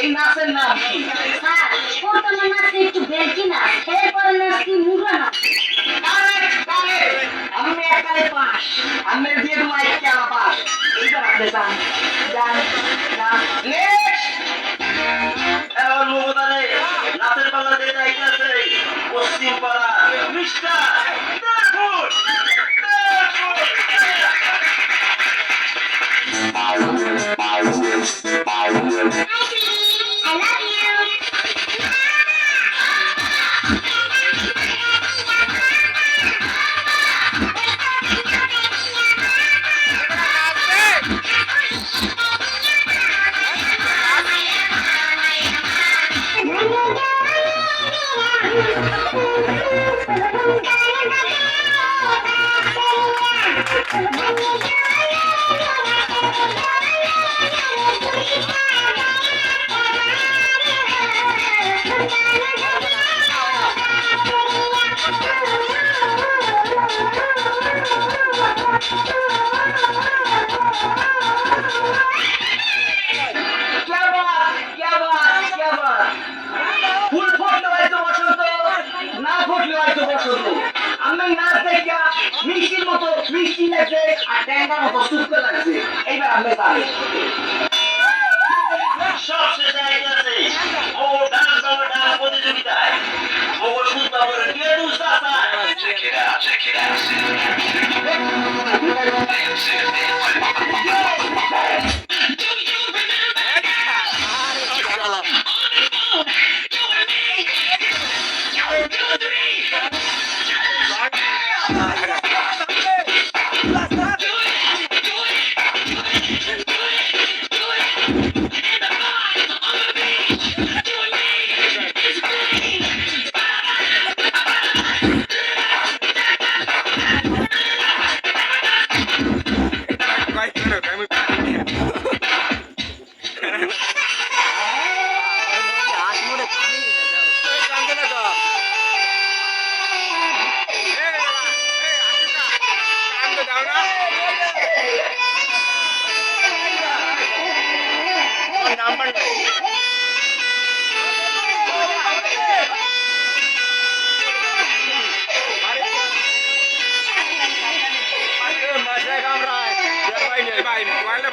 এই নাচের নাম কি? স্যার, প্রথম নাচ একটু বেলকি না, এরপরে নাচ কি মুরা না। আমি একালে পাস, আমি দিয়ে তোমায় কেলা পাস। এইবার আপনি যান, যান, যান। নেক্সট! এবার মমতারে নাচের পালা দিয়ে যাইতেছে পশ্চিম পাড়া মিস্টার দেখুন। মিষ্টির মতো মিষ্টি লাগছে আর ট্যাঙ্গার মতো সুস্থ লাগছে। এইবার আমরা পারি সবশেষে আইতাছে ও ডান্স প্রতিযোগিতায় ও সুস্থ করে দিয়ে দুস্তা check it out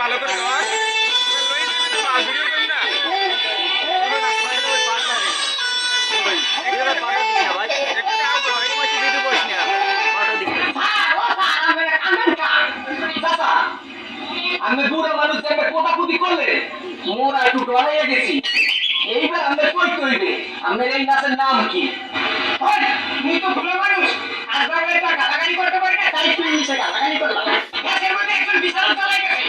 ভালো করে আমি বুড়া মানুষ দেখে কোটাকুটি করলে মোরা একটু ডরাইয়া গেছি। এইবার আমরা কই কইবে আমরা এই নাচের নাম কি? তুই তো বুড়া মানুষ আর একটা গালাগালি করতে পারি না, তাই তুই নিচে গালাগালি করলাম। এর মধ্যে একজন বিশাল চালাই গেছে।